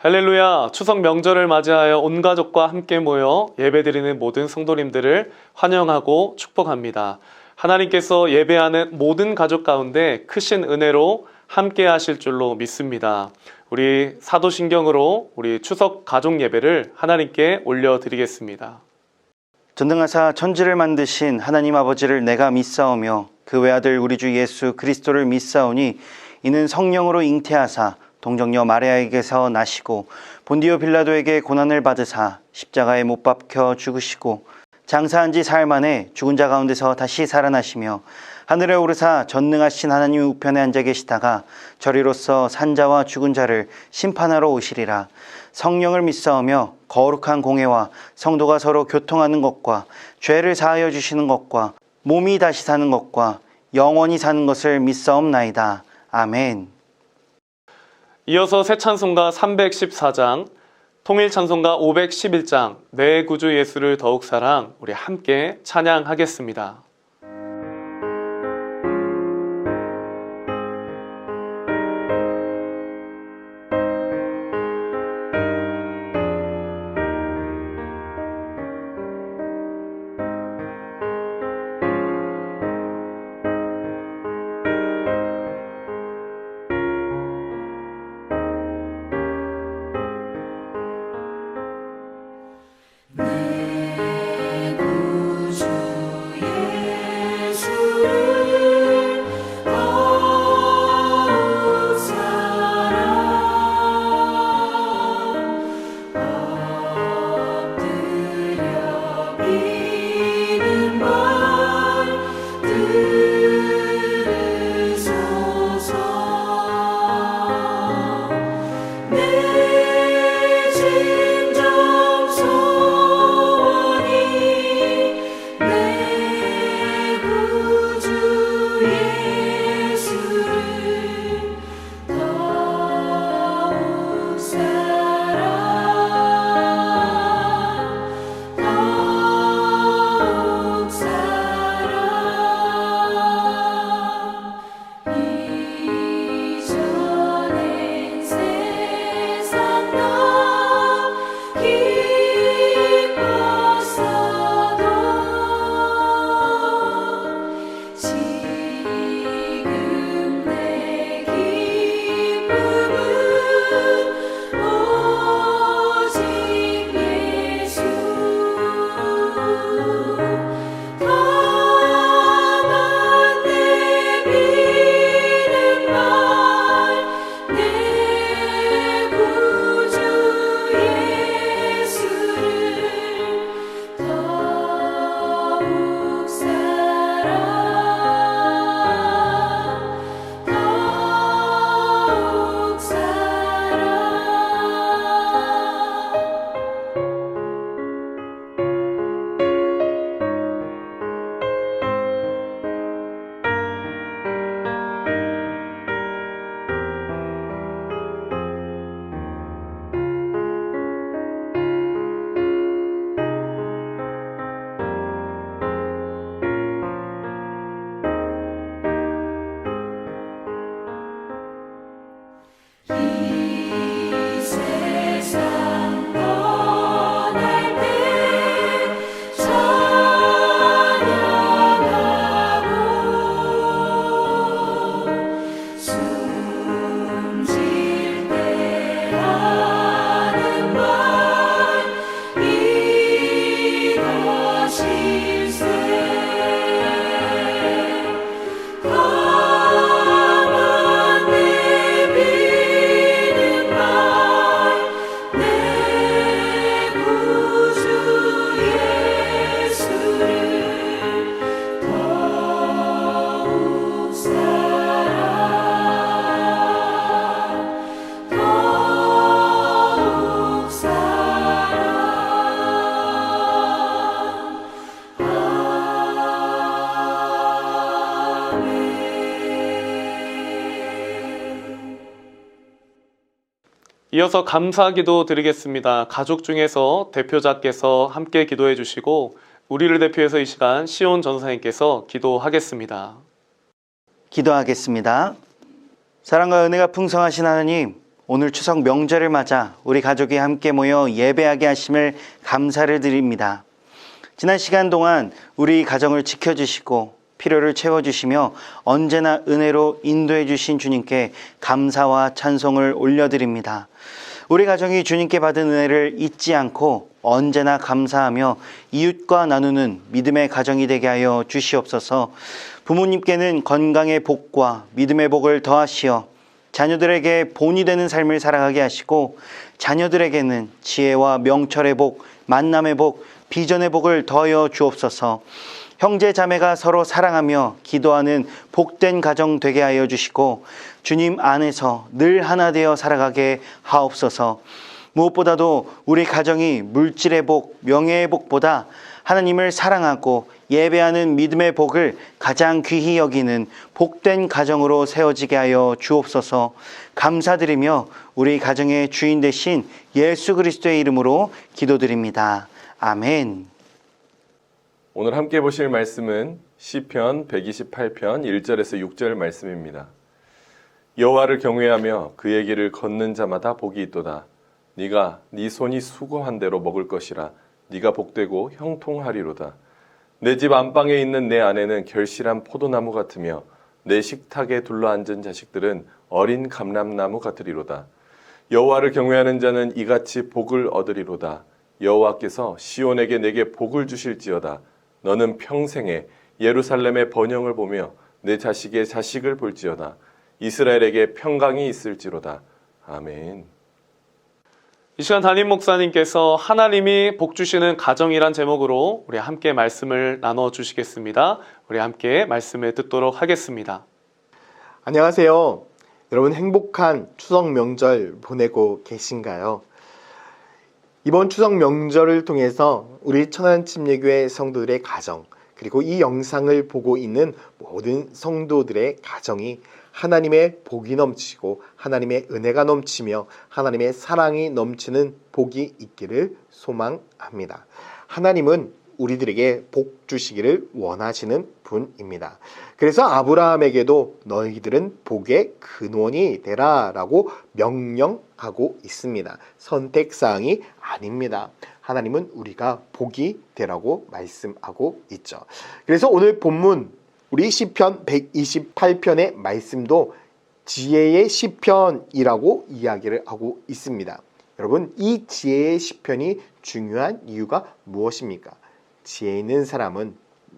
할렐루야! 추석 명절을 맞이하여 온 가족과 함께 모여 예배드리는 모든 성도님들을 환영하고 축복합니다. 하나님께서 예배하는 모든 가족 가운데 크신 은혜로 함께 하실 줄로 믿습니다. 우리 사도신경으로 우리 추석 가족 예배를 하나님께 올려드리겠습니다. 전능하사 천지를 만드신 하나님 아버지를 내가 믿사오며 그 외아들 우리 주 예수 그리스도를 믿사오니 이는 성령으로 잉태하사 동정녀 마리아에게서 나시고 본디오 빌라도에게 고난을 받으사 십자가에 못 박혀 죽으시고 장사한 지 사흘 만에 죽은 자 가운데서 다시 살아나시며 하늘에 오르사 전능하신 하나님 우편에 앉아 계시다가 저리로서 산자와 죽은 자를 심판하러 오시리라. 성령을 믿사오며 거룩한 공회와 성도가 서로 교통하는 것과 죄를 사하여 주시는 것과 몸이 다시 사는 것과 영원히 사는 것을 믿사옵나이다. 아멘. 이어서 새 찬송가 314장, 통일 찬송가 511장, 내 구주 예수를 더욱 사랑, 우리 함께 찬양하겠습니다. 이어서 감사기도 드리겠습니다. 가족 중에서 대표자께서 함께 기도해 주시고 우리를 대표해서 이 시간 시온 전사님께서 기도하겠습니다. 기도하겠습니다. 사랑과 은혜가 풍성하신 하나님, 오늘 추석 명절을 맞아 우리 가족이 함께 모여 예배하게 하심을 감사를 드립니다. 지난 시간 동안 우리 가정을 지켜주시고 필요를 채워주시며 언제나 은혜로 인도해 주신 주님께 감사와 찬송을 올려드립니다. 우리 가정이 주님께 받은 은혜를 잊지 않고 언제나 감사하며 이웃과 나누는 믿음의 가정이 되게 하여 주시옵소서. 부모님께는 건강의 복과 믿음의 복을 더하시어 자녀들에게 본이 되는 삶을 살아가게 하시고 자녀들에게는 지혜와 명철의 복, 만남의 복, 비전의 복을 더하여 주옵소서. 형제 자매가 서로 사랑하며 기도하는 복된 가정 되게 하여 주시고 주님 안에서 늘 하나 되어 살아가게 하옵소서. 무엇보다도 우리 가정이 물질의 복, 명예의 복보다 하나님을 사랑하고 예배하는 믿음의 복을 가장 귀히 여기는 복된 가정으로 세워지게 하여 주옵소서. 감사드리며 우리 가정의 주인 되신 예수 그리스도의 이름으로 기도드립니다. 아멘. 오늘 함께 보실 말씀은 시편 128편 1절에서 6절 말씀입니다. 여호와를 경외하며 그의 길을 걷는 자마다 복이 있도다. 네가 네 손이 수고한 대로 먹을 것이라. 네가 복되고 형통하리로다. 내 집 안방에 있는 내 아내는 결실한 포도나무 같으며 내 식탁에 둘러앉은 자식들은 어린 감람나무 같으리로다. 여호와를 경외하는 자는 이같이 복을 얻으리로다. 여호와께서 시온에게 내게 복을 주실지어다. 너는 평생에 예루살렘의 번영을 보며 내 자식의 자식을 볼지어다. 이스라엘에게 평강이 있을지로다. 아멘. 이 시간 담임 목사님께서 하나님이 복 주시는 가정이란 제목으로 우리 함께 말씀을 나눠 주시겠습니다. 우리 함께 말씀을 듣도록 하겠습니다. 안녕하세요. 여러분 행복한 추석 명절 보내고 계신가요? 이번 추석 명절을 통해서 우리 천안침례교회 성도들의 가정, 그리고 이 영상을 보고 있는 모든 성도들의 가정이 하나님의 복이 넘치고 하나님의 은혜가 넘치며 하나님의 사랑이 넘치는 복이 있기를 소망합니다. 하나님은 우리들에게 복 주시기를 원하시는 분입니다. 그래서 아브라함에게도 너희들은 복의 근원이 되라 라고 명령하고 있습니다. 선택사항이 아닙니다. 하나님은 우리가 복이 되라고 말씀하고 있죠. 그래서 오늘 본문 우리 시편 128편의 말씀도 지혜의 시편이라고 이야기를 하고 있습니다. 여러분, 이 지혜의 시편이 중요한 이유가 무엇입니까? 지혜 있는 사람은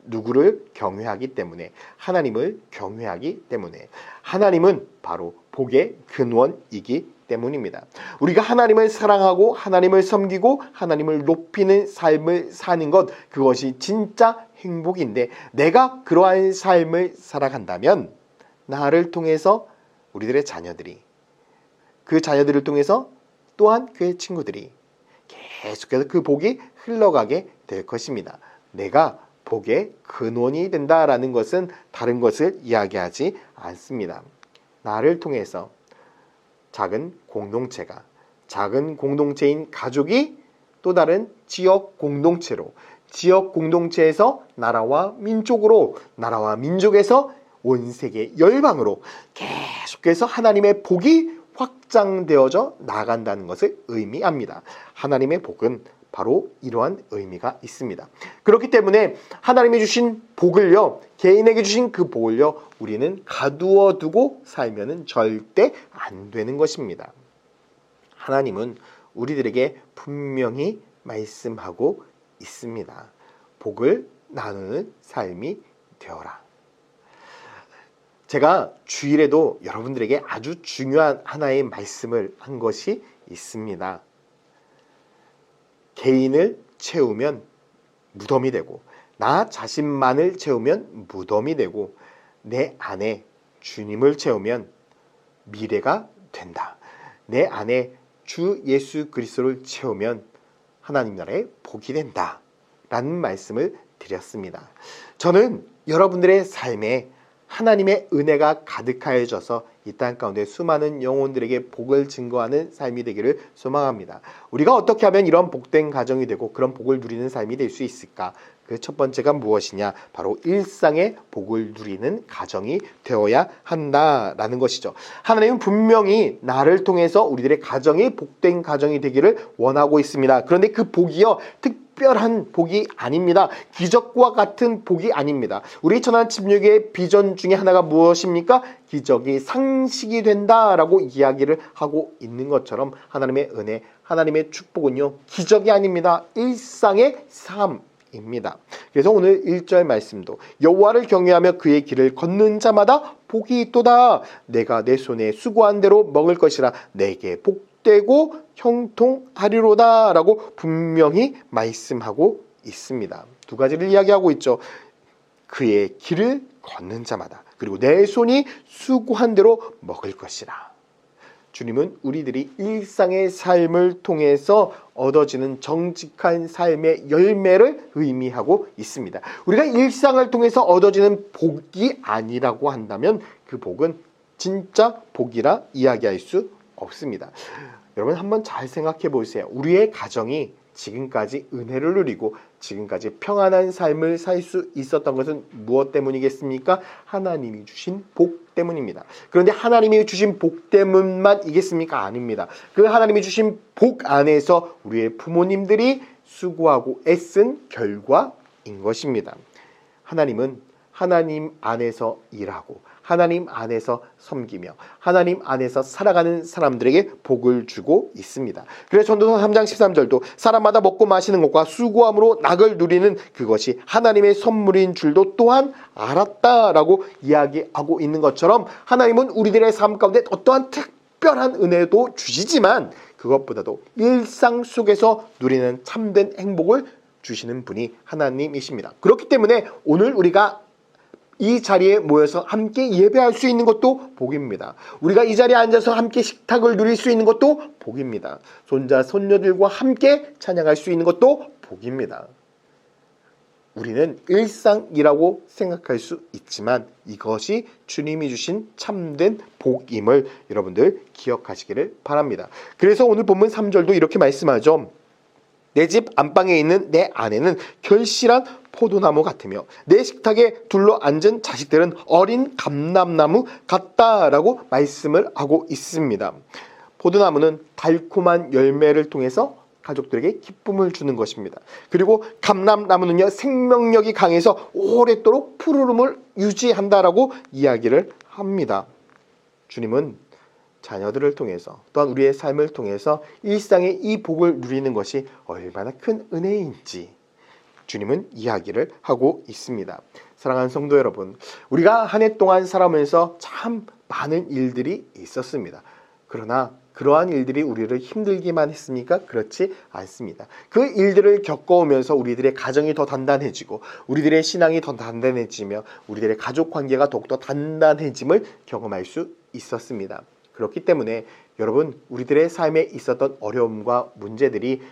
누구를 경외하기 때문에, 하나님을 경외하기 때문에, 하나님은 바로 복의 근원이기 때문입니다. 우리가 하나님을 사랑하고 하나님을 섬기고 하나님을 높이는 삶을 사는 것, 그것이 진짜 행복인데, 내가 그러한 삶을 살아간다면 나를 통해서 우리들의 자녀들이, 그 자녀들을 통해서 또한 그의 친구들이 계속해서 그 복이 흘러가게 될 것입니다. 내가 복의 근원이 된다라는 것은 다른 것을 이야기하지 않습니다. 나를 통해서 작은 공동체가, 작은 공동체인 가족이 또 다른 지역 공동체로, 지역 공동체에서 나라와 민족으로, 나라와 민족에서 온 세계 열방으로 계속해서 하나님의 복이 확장되어져 나간다는 것을 의미합니다. 하나님의 복은 바로 이러한 의미가 있습니다. 그렇기 때문에 하나님이 주신 복을요, 개인에게 주신 그 복을요, 우리는 가두어 두고 살면은 절대 안 되는 것입니다. 하나님은 우리들에게 분명히 말씀하고 있습니다. 복을 나누는 삶이 되어라. 제가 주일에도 여러분들에게 아주 중요한 하나의 말씀을 한 것이 있습니다. 개인을 채우면 무덤이 되고, 나 자신만을 채우면 무덤이 되고, 내 안에 주님을 채우면 미래가 된다. 내 안에 주 예수 그리스도를 채우면 하나님 나라의 복이 된다 라는 말씀을 드렸습니다. 저는 여러분들의 삶에 하나님의 은혜가 가득하여져서 이 땅 가운데 수많은 영혼들에게 복을 증거하는 삶이 되기를 소망합니다. 우리가 어떻게 하면 이런 복된 가정이 되고 그런 복을 누리는 삶이 될 수 있을까? 그 첫 번째가 무엇이냐? 바로 일상의 복을 누리는 가정이 되어야 한다라는 것이죠. 하나님은 분명히 나를 통해서 우리들의 가정이 복된 가정이 되기를 원하고 있습니다. 그런데 그 복이요, 특별한 복이 아닙니다. 기적과 같은 복이 아닙니다. 우리 천안 침략의 비전 중에 하나가 무엇입니까? 기적이 상식이 된다라고 이야기를 하고 있는 것처럼 하나님의 은혜, 하나님의 축복은요, 기적이 아닙니다. 일상의 삶입니다. 그래서 오늘 1절 말씀도 여호와를 경외하며 그의 길을 걷는 자마다 복이 있도다. 내가 내 손에 수고한 대로 먹을 것이라. 내게 복되고 형통하리로다 라고 분명히 말씀하고 있습니다. 두 가지를 이야기하고 있죠. 그의 길을 걷는 자마다, 그리고 내 손이 수고한 대로 먹을 것이라. 주님은 우리들이 일상의 삶을 통해서 얻어지는 정직한 삶의 열매를 의미하고 있습니다. 우리가 일상을 통해서 얻어지는 복이 아니라고 한다면 그 복은 진짜 복이라 이야기할 수 없습니다. 여러분 한번 잘 생각해 보세요. 우리의 가정이 지금까지 은혜를 누리고 지금까지 평안한 삶을 살 수 있었던 것은 무엇 때문이겠습니까? 하나님이 주신 복 때문입니다. 그런데 하나님이 주신 복 때문만이겠습니까? 아닙니다. 그 하나님이 주신 복 안에서 우리의 부모님들이 수고하고 애쓴 결과인 것입니다. 하나님은 하나님 안에서 일하고 하나님 안에서 섬기며 하나님 안에서 살아가는 사람들에게 복을 주고 있습니다. 그래서 전도서 3장 13절도 사람마다 먹고 마시는 것과 수고함으로 낙을 누리는 그것이 하나님의 선물인 줄도 또한 알았다라고 이야기하고 있는 것처럼 하나님은 우리들의 삶 가운데 어떠한 특별한 은혜도 주시지만 그것보다도 일상 속에서 누리는 참된 행복을 주시는 분이 하나님이십니다. 그렇기 때문에 오늘 우리가 이 자리에 모여서 함께 예배할 수 있는 것도 복입니다. 우리가 이 자리에 앉아서 함께 식탁을 누릴 수 있는 것도 복입니다. 손자, 손녀들과 함께 찬양할 수 있는 것도 복입니다. 우리는 일상이라고 생각할 수 있지만 이것이 주님이 주신 참된 복임을 여러분들 기억하시기를 바랍니다. 그래서 오늘 본문 3절도 이렇게 말씀하죠. 내 집 안방에 있는 내 아내는 결실한 포도나무 같으며 내 식탁에 둘러앉은 자식들은 어린 감람나무 같다라고 말씀을 하고 있습니다. 포도나무는 달콤한 열매를 통해서 가족들에게 기쁨을 주는 것입니다. 그리고 감람나무는요, 생명력이 강해서 오랫도록 푸르름을 유지한다라고 이야기를 합니다. 주님은 자녀들을 통해서 또한 우리의 삶을 통해서 일상의 이 복을 누리는 것이 얼마나 큰 은혜인지 주님은 이야기를 하고 있습니다. 사랑하는 성도 여러분, 우리가 한 해 동안 살아오면서 참 많은 일들이 있었습니다. 그러나 그러한 일들이 우리를 힘들기만 했습니까? 그렇지 않습니다. 그 일들을 겪어오면서 우리들의 가정이 더 단단해지고 우리들의 신앙이 더 단단해지며 우리들의 가족 관계가 더욱더 단단해짐을 경험할 수 있었습니다. 그렇기 때문에 여러분, 우리들의 삶에 있었던 어려움과 문제들이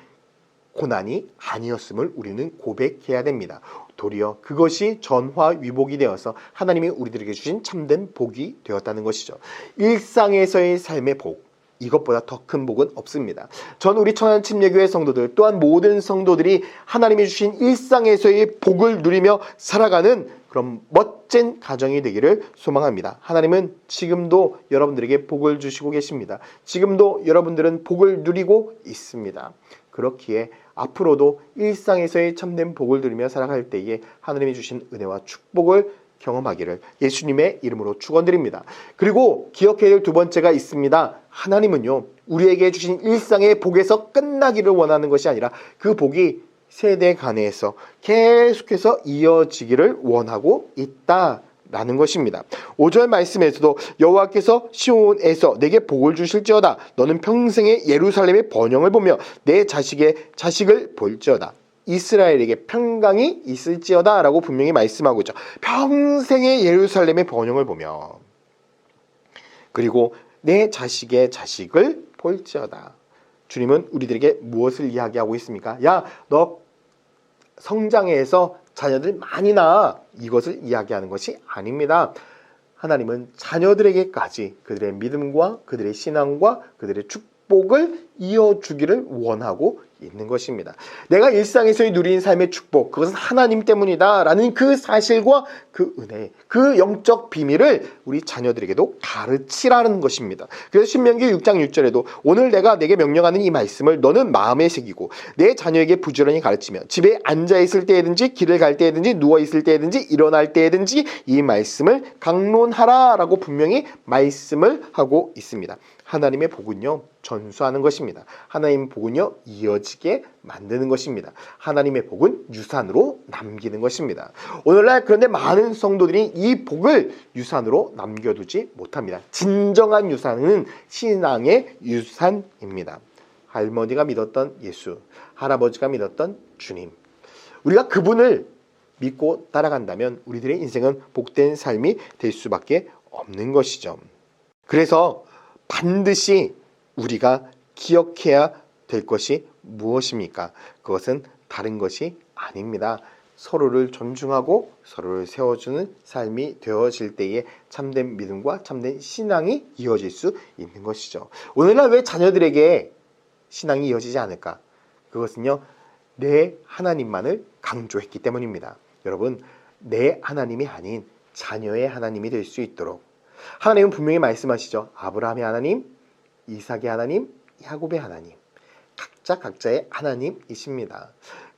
고난이 아니었음을 우리는 고백해야 됩니다. 도리어 그것이 전화위복이 되어서 하나님이 우리들에게 주신 참된 복이 되었다는 것이죠. 일상에서의 삶의 복, 이것보다 더 큰 복은 없습니다. 전 우리 천안 침례교회 성도들 또한 모든 성도들이 하나님이 주신 일상에서의 복을 누리며 살아가는 그런 멋진 가정이 되기를 소망합니다. 하나님은 지금도 여러분들에게 복을 주시고 계십니다. 지금도 여러분들은 복을 누리고 있습니다. 그렇기에 앞으로도 일상에서의 참된 복을 누리며 살아갈 때에 하나님이 주신 은혜와 축복을 경험하기를 예수님의 이름으로 축원드립니다. 그리고 기억해야 될 두 번째가 있습니다. 하나님은요, 우리에게 주신 일상의 복에서 끝나기를 원하는 것이 아니라 그 복이 세대 간에서 계속해서 이어지기를 원하고 있다라는 것입니다. 5절 말씀에서도 여호와께서 시온에서 내게 복을 주실지어다. 너는 평생의 예루살렘의 번영을 보며 내 자식의 자식을 볼지어다. 이스라엘에게 평강이 있을지어다 라고 분명히 말씀하고 있죠. 평생의 예루살렘의 번영을 보며 그리고 내 자식의 자식을 볼지어다. 주님은 우리들에게 무엇을 이야기하고 있습니까? 야, 너 성장해서 자녀들 많이 낳아. 이것을 이야기하는 것이 아닙니다. 하나님은 자녀들에게까지 그들의 믿음과 그들의 신앙과 그들의 축복을 이어주기를 원하고 있는 것입니다. 내가 일상에서 누린 삶의 축복, 그것은 하나님 때문이다 라는 그 사실과 그 은혜, 그 영적 비밀을 우리 자녀들에게도 가르치라는 것입니다. 그래서 신명기 6장 6절에도 오늘 내가 내게 명령하는 이 말씀을 너는 마음에 새기고 내 자녀에게 부지런히 가르치며 집에 앉아있을 때든지 길을 갈 때든지 누워있을 때든지 일어날 때든지 이 말씀을 강론하라 라고 분명히 말씀을 하고 있습니다. 하나님의 복은요, 전수하는 것입니다. 하나님의 복은요, 이어지게 만드는 것입니다. 하나님의 복은 유산으로 남기는 것입니다. 오늘날 그런데 많은 성도들이 이 복을 유산으로 남겨두지 못합니다. 진정한 유산은 신앙의 유산입니다. 할머니가 믿었던 예수, 할아버지가 믿었던 주님. 우리가 그분을 믿고 따라간다면 우리들의 인생은 복된 삶이 될 수밖에 없는 것이죠. 그래서 반드시 우리가 기억해야 될 것이 무엇입니까? 그것은 다른 것이 아닙니다. 서로를 존중하고 서로를 세워주는 삶이 되어질 때에 참된 믿음과 참된 신앙이 이어질 수 있는 것이죠. 오늘날 왜 자녀들에게 신앙이 이어지지 않을까? 그것은요, 내 하나님만을 강조했기 때문입니다. 여러분, 내 하나님이 아닌 자녀의 하나님이 될 수 있도록 하나님은 분명히 말씀하시죠. 아브라함의 하나님, 이삭의 하나님, 야곱의 하나님. 각자 각자의 하나님이십니다.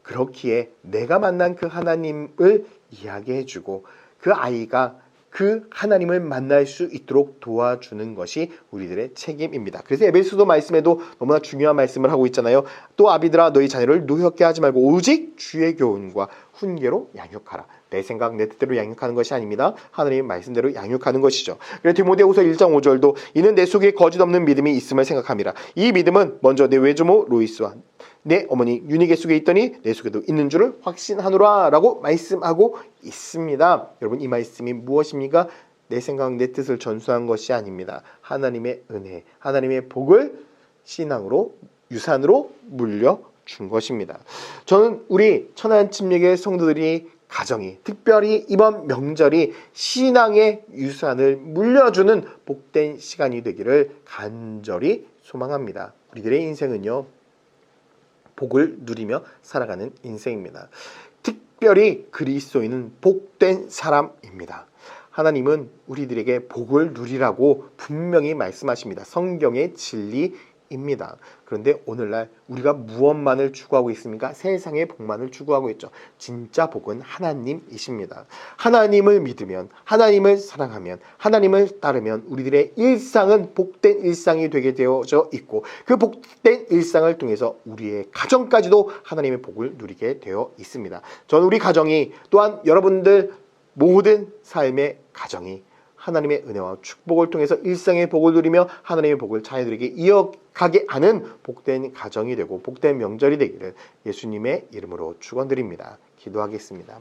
그렇기에 내가 만난 그 하나님을 이야기해주고 그 아이가 그 하나님을 만날 수 있도록 도와주는 것이 우리들의 책임입니다. 그래서 에베소서 말씀에도 너무나 중요한 말씀을 하고 있잖아요. 또 아비들아 너희 자녀를 노엽게 하지 말고 오직 주의 교훈과 훈계로 양육하라. 내 생각 내 뜻대로 양육하는 것이 아닙니다. 하나님의 말씀대로 양육하는 것이죠. 그래서 디모데후서 1장 5절도 이는 내 속에 거짓 없는 믿음이 있음을 생각함이라. 이 믿음은 먼저 내 외조모 로이스와 내 어머니 유니게 속에 있더니 내 속에도 있는 줄을 확신하노라 라고 말씀하고 있습니다. 여러분, 이 말씀이 무엇입니까? 내 생각 내 뜻을 전수한 것이 아닙니다. 하나님의 은혜, 하나님의 복을 신앙으로 유산으로 물려준 것입니다. 저는 우리 천안침례교회 성도들이 가정이 특별히 이번 명절이 신앙의 유산을 물려주는 복된 시간이 되기를 간절히 소망합니다. 우리들의 인생은요, 복을 누리며 살아가는 인생입니다. 특별히 그리스도인은 복된 사람입니다. 하나님은 우리들에게 복을 누리라고 분명히 말씀하십니다. 성경의 진리입니다. 그런데 오늘날 우리가 무엇만을 추구하고 있습니까? 세상의 복만을 추구하고 있죠. 진짜 복은 하나님이십니다. 하나님을 믿으면, 하나님을 사랑하면, 하나님을 따르면 우리들의 일상은 복된 일상이 되게 되어져 있고 그 복된 일상을 통해서 우리의 가정까지도 하나님의 복을 누리게 되어 있습니다. 저는 우리 가정이 또한 여러분들 모든 삶의 가정이 하나님의 은혜와 축복을 통해서 일상의 복을 누리며 하나님의 복을 자녀들에게 이어가게 하는 복된 가정이 되고 복된 명절이 되기를 예수님의 이름으로 축원드립니다. 기도하겠습니다.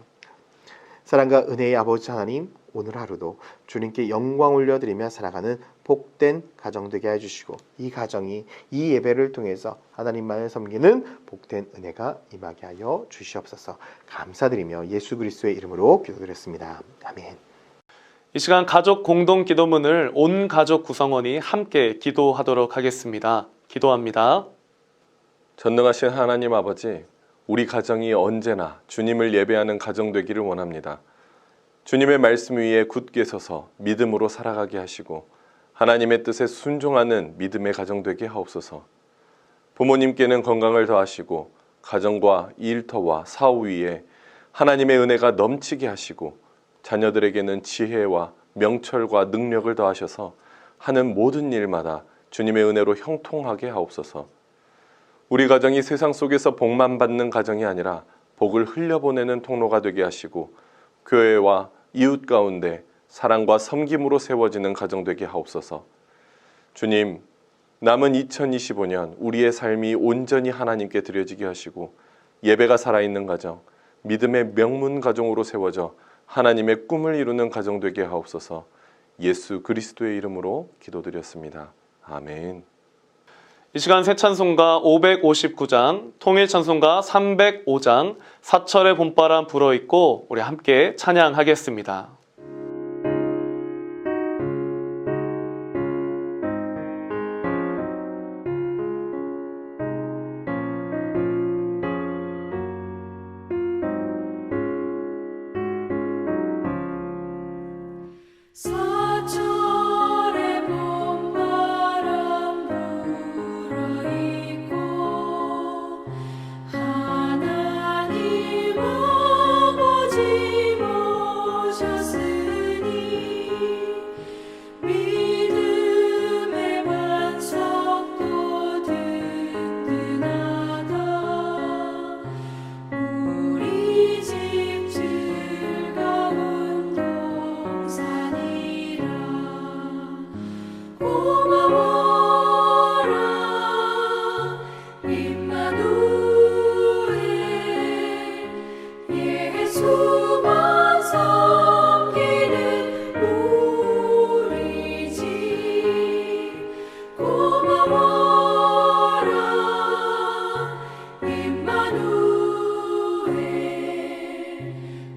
사랑과 은혜의 아버지 하나님, 오늘 하루도 주님께 영광 올려드리며 살아가는 복된 가정 되게 해주시고 이 가정이 이 예배를 통해서 하나님만을 섬기는 복된 은혜가 임하게 하여 주시옵소서. 감사드리며 예수 그리스도의 이름으로 기도드렸습니다. 아멘. 이 시간 가족 공동 기도문을 온 가족 구성원이 함께 기도하도록 하겠습니다. 기도합니다. 전능하신 하나님 아버지, 우리 가정이 언제나 주님을 예배하는 가정 되기를 원합니다. 주님의 말씀 위에 굳게 서서 믿음으로 살아가게 하시고 하나님의 뜻에 순종하는 믿음의 가정 되게 하옵소서. 부모님께는 건강을 더하시고 가정과 일터와 사후 위에 하나님의 은혜가 넘치게 하시고 자녀들에게는 지혜와 명철과 능력을 더하셔서 하는 모든 일마다 주님의 은혜로 형통하게 하옵소서. 우리 가정이 세상 속에서 복만 받는 가정이 아니라 복을 흘려보내는 통로가 되게 하시고 교회와 이웃 가운데 사랑과 섬김으로 세워지는 가정 되게 하옵소서. 주님, 남은 2025년 우리의 삶이 온전히 하나님께 드려지게 하시고 예배가 살아있는 가정, 믿음의 명문 가정으로 세워져 하나님의 꿈을 이루는 가정 되게 하옵소서. 예수 그리스도의 이름으로 기도드렸습니다. 아멘. 이 시간 새 찬송가 559장, 통일 찬송가 305장, 사철의 봄바람 불어있고 우리 함께 찬양하겠습니다. 고마워라 임마누엘 예수만 섬기는 우리 집 고마워라 임마누엘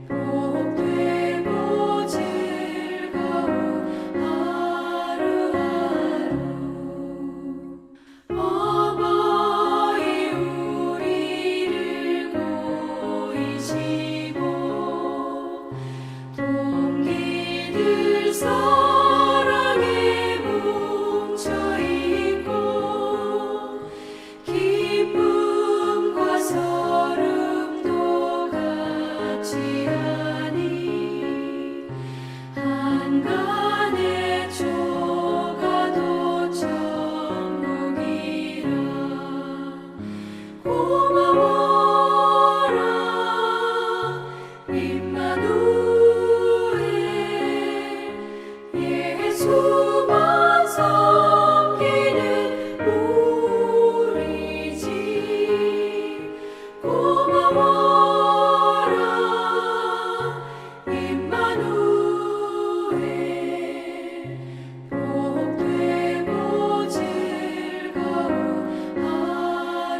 복되고 즐거운 하루하루 어버이 우리를 보이시고 동기들 사랑에 뭉쳐있고 기쁨과 서름도 같이 하니 한간에 쪼가도 천국이라 고마워라 임마누엘 예수만 섬기는 우리 집 고마워라 임마누엘 복되고 즐거운 하루하루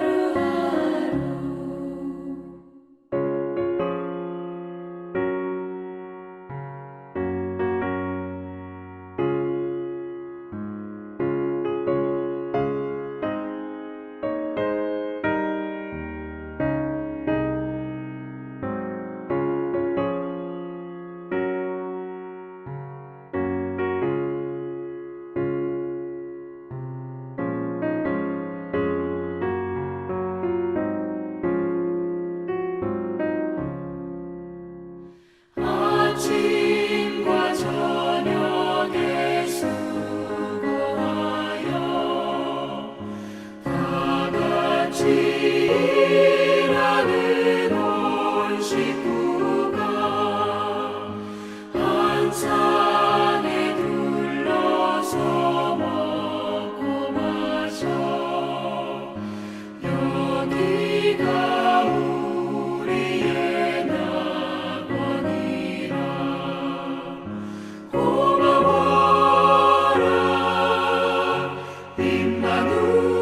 아침과 저녁에 수고하여 다 같이 일하는 온 식구가 한 상에 둘러서 먹고 마셔 여기가 우리의 낙원이라 고마워라 임마누엘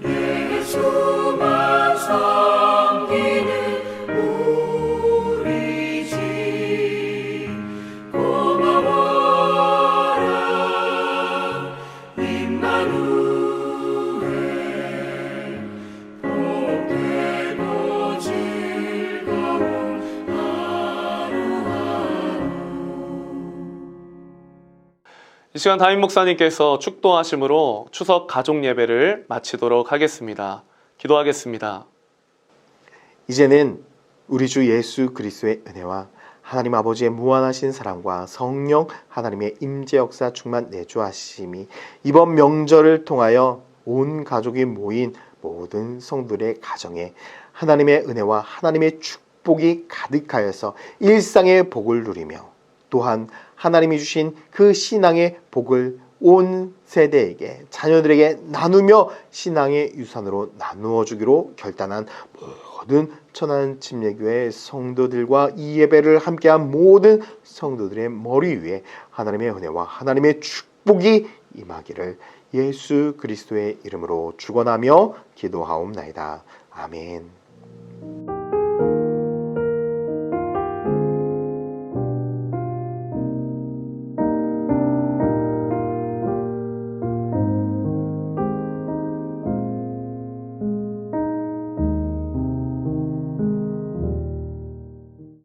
예수만 섬기는 우리 집 고마워라 임마누엘 복되고 즐거운 하루하루 이 시간 담임 목사님께서 축도하심으로 추석 가족 예배를 마치도록 하겠습니다. 기도하겠습니다. 이제는 우리 주 예수 그리스도의 은혜와 하나님 아버지의 무한하신 사랑과 성령 하나님의 임재 역사 충만 내주하심이 이번 명절을 통하여 온 가족이 모인 모든 성도들의 가정에 하나님의 은혜와 하나님의 축복이 가득하여서 일상의 복을 누리며 또한 하나님이 주신 그 신앙의 복을 온 세대에게 자녀들에게 나누며 신앙의 유산으로 나누어 주기로 결단한 모든 천안침례교회 성도들과 이 예배를 함께한 모든 성도들의 머리 위에 하나님의 은혜와 하나님의 축복이 임하기를 예수 그리스도의 이름으로 축원하며 기도하옵나이다. 아멘.